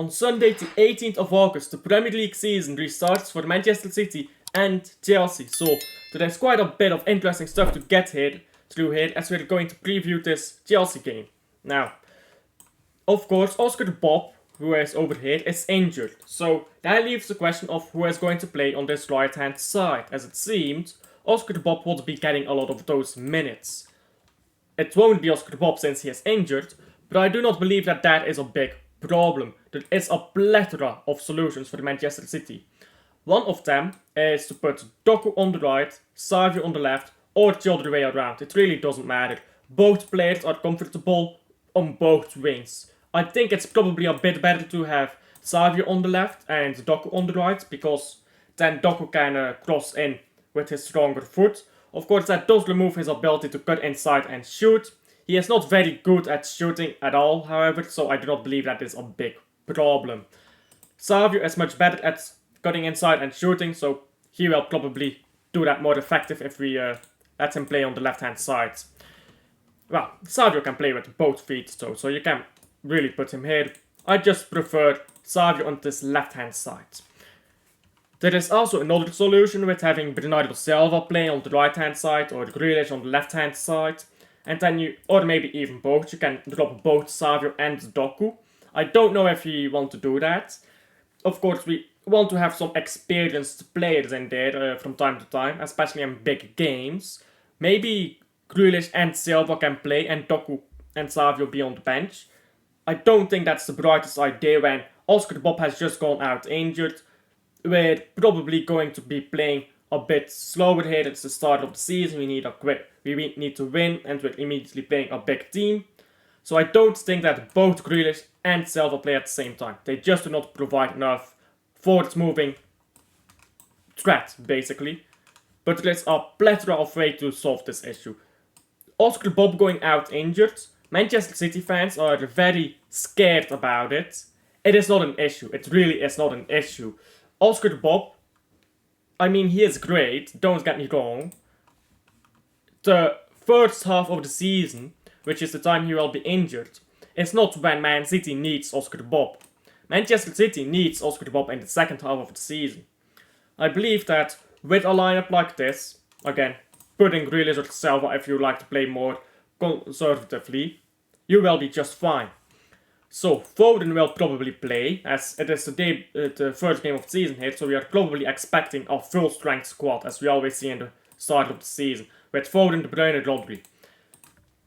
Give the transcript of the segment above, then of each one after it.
On Sunday, the 18th of August, the Premier League season restarts for Manchester City and Chelsea. So there's quite a bit of interesting stuff to get through here as we're going to preview this Chelsea game. Now, of course, Oscar de Bob, who is over here, is injured. So that leaves the question of who is going to play on this right hand side. As it seems, Oscar de Bob will be getting a lot of those minutes. It won't be Oscar de Bob since he is injured, but I do not believe that that is a big problem. There is a plethora of solutions for Manchester City. One of them is to put Doku on the right, Savio on the left, or the other way around. It really doesn't matter. Both players are comfortable on both wings. I think it's probably a bit better to have Savio on the left and Doku on the right, because then Doku can cross in with his stronger foot. Of course, that does remove his ability to cut inside and shoot. He is not very good at shooting at all, however, so I do not believe that is a big problem. Savio is much better at cutting inside and shooting, so he will probably do that more effective if we let him play on the left-hand side. Well, Savio can play with both feet, though, so you can really put him here. I just prefer Savio on this left-hand side. There is also another solution with having Bernardo Silva play on the right-hand side or Grealish on the left-hand side. And then or maybe even both, you can drop both Savio and Doku. I don't know if you want to do that. Of course, we want to have some experienced players in there from time to time, especially in big games. Maybe Grealish and Silva can play and Doku and Savio be on the bench. I don't think that's the brightest idea when Oscar de Bob has just gone out injured. We're probably going to be playing a bit slower here. It's the start of the season. We need to win, and we're immediately playing a big team. So I don't think that both Grealish and Silva play at the same time. They just do not provide enough forward-moving threat, basically. But there is a plethora of ways to solve this issue. Oscar de Bob going out injured, Manchester City fans are very scared about it. It is not an issue. It really is not an issue. Oscar de Bob, I mean, he is great, don't get me wrong. The first half of the season, which is the time he will be injured, is not when Man City needs Oscar de Bob. Manchester City needs Oscar de Bob in the second half of the season. I believe that with a lineup like this, again, putting Grealish or Silva if you like to play more conservatively, you will be just fine. So Foden will probably play, as it is the first game of the season here, so we are probably expecting a full strength squad, as we always see in the start of the season, with Foden, De Bruyne, and Rodri.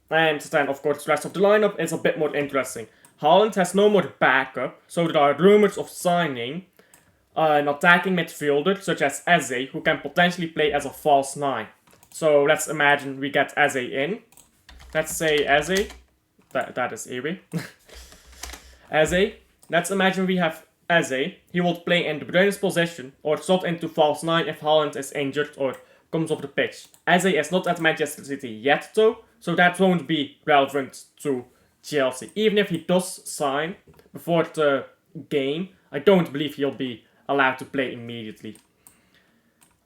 And then, of course, the rest of the lineup is a bit more interesting. Haaland has no more backup, so there are rumors of signing an attacking midfielder, such as Eze, who can potentially play as a false 9. So let's imagine we get Eze in. Let's say Eze, that is Ewe. Eze, let's imagine we have Eze. He will play in De Bruyne's position or slot into false 9 if Haaland is injured or comes off the pitch. Eze is not at Manchester City yet though, so that won't be relevant to Chelsea. Even if he does sign before the game, I don't believe he'll be allowed to play immediately.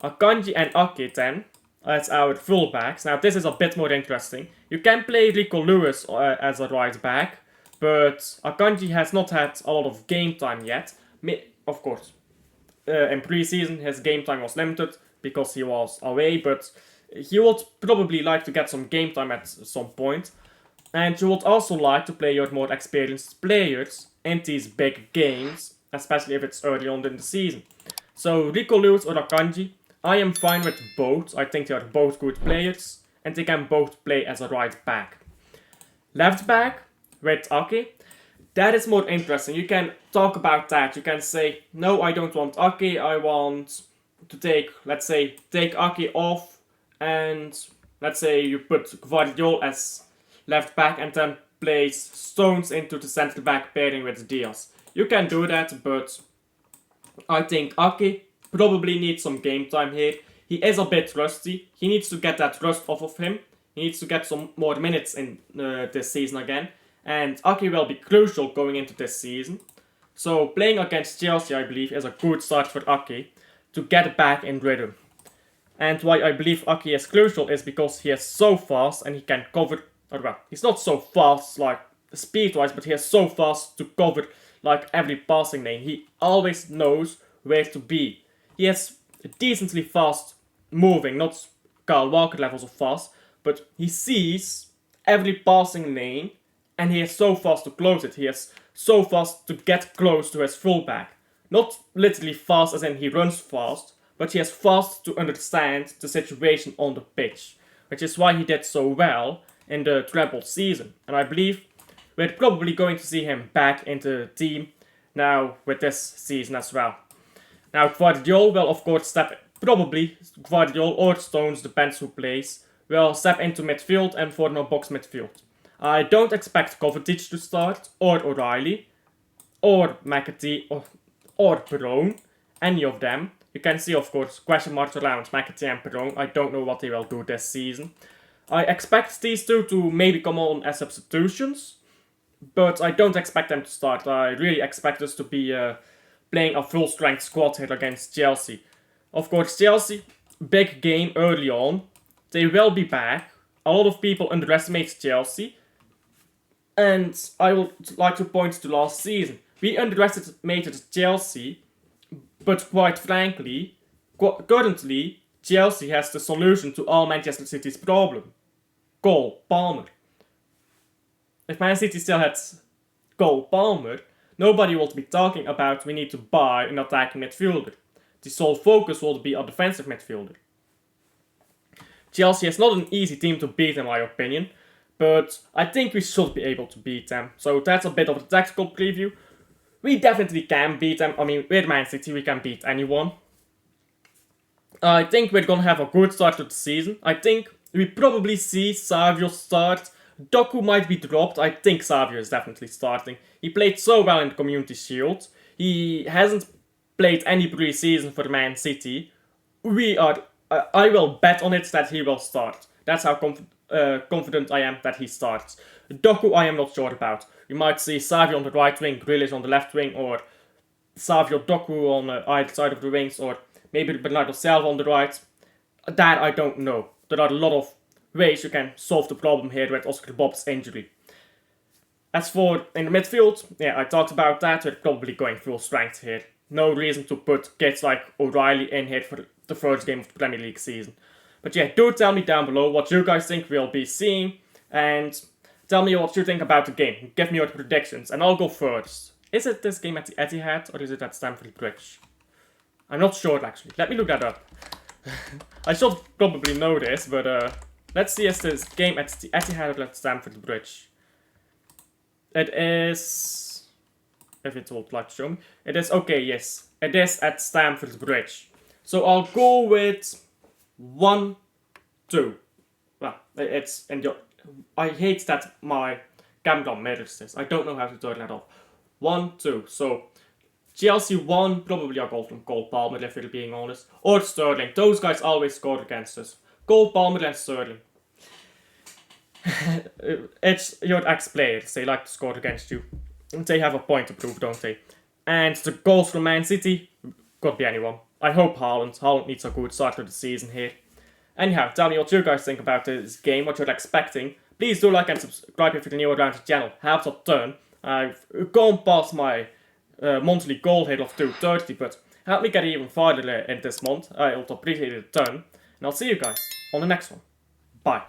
Akanji and Ake then as our fullbacks. Now this is a bit more interesting. You can play Rico Lewis as a right back, but Akanji has not had a lot of game time yet. Of course, in pre-season his game time was limited because he was away, but he would probably like to get some game time at some point. And you would also like to play your more experienced players in these big games, especially if it's early on in the season. So Rico Lewis or Akanji, I am fine with both. I think they are both good players, and they can both play as a right back. Left back with Ake, that is more interesting. You can talk about that. You can say, no, I don't want Ake. I want to take Ake off, and let's say you put Gvardiol as left back and then place Stones into the centre back pairing with Diaz. You can do that, but I think Ake probably needs some game time here. He is a bit rusty. He needs to get that rust off of him. He needs to get some more minutes in this season again. And Ake will be crucial going into this season. So playing against Chelsea, I believe, is a good start for Ake to get back in rhythm. And why I believe Ake is crucial is because he is so fast and he can cover... Or well, he's not so fast like speed-wise, but he is so fast to cover like every passing lane. He always knows where to be. He has a decently fast moving, not Kyle Walker levels of fast, but he sees every passing lane and he is so fast to close it. He is so fast to get close to his fullback. Not literally fast as in he runs fast, but he is fast to understand the situation on the pitch, which is why he did so well in the treble season. And I believe we're probably going to see him back into the team now with this season as well. Now Gvardiol will of course probably Gvardiol or Stones, depends who plays, will step into midfield and form a box midfield. I don't expect Kovacic to start, or O'Reilly, or McAtee, or Perron, any of them. You can see, of course, question marks around McAtee and Perron. I don't know what they will do this season. I expect these two to maybe come on as substitutions, but I don't expect them to start. I really expect us to be playing a full-strength squad here against Chelsea. Of course, Chelsea, big game early on. They will be back. A lot of people underestimate Chelsea. And I would like to point to last season. We underestimated Chelsea, but quite frankly, currently, Chelsea has the solution to all Manchester City's problem. Cole Palmer. If Man City still had Cole Palmer, nobody would be talking about we need to buy an attacking midfielder. The sole focus will be a defensive midfielder. Chelsea is not an easy team to beat in my opinion, but I think we should be able to beat them. So that's a bit of a tactical preview. We definitely can beat them. I mean, with Man City we can beat anyone. I think we're gonna have a good start to the season. I think we probably see Savio start. Doku might be dropped. I think Savio is definitely starting. He played so well in the Community Shield. He hasn't played any pre-season for Man City. I will bet on it that he will start. That's how confident I am that he starts. Doku I am not sure about. You might see Savio on the right wing, Grealish on the left wing, or Savio Doku on either side of the wings, or maybe Bernardo Silva on the right. That I don't know. There are a lot of ways you can solve the problem here with Oscar Bob's injury. As for in the midfield, yeah, I talked about that. We're probably going full strength here. No reason to put kids like O'Reilly in here for the first game of the Premier League season. But yeah, do tell me down below what you guys think we'll be seeing, and tell me what you think about the game. Give me your predictions, and I'll go first. Is it this game at the Etihad, or is it at Stamford Bridge? I'm not sure actually. Let me look that up. I should probably know this, but let's see if this game at the Etihad or at Stamford Bridge. It is... if it would like to show me. It is, okay, yes. It is at Stamford Bridge. So I'll go with 1-2. Well, it's in your... I hate that my camera mirrors this. I don't know how to turn that off. 1-2. So Chelsea won, probably a goal from Cole Palmer if we're being honest. Or Sterling. Those guys always score against us. Cole Palmer and Sterling. It's your ex-players. They like to score against you. They have a point to prove, don't they? And the goals from Man City could be anyone. I hope Haaland. Haaland needs a good start to the season here. Anyhow, tell me what you guys think about this game, what you're expecting. Please do like and subscribe if you're new around the channel. Helps a ton. I've gone past my monthly goal here of 230, but help me get even farther in this month. I would appreciate it a ton. And I'll see you guys on the next one. Bye.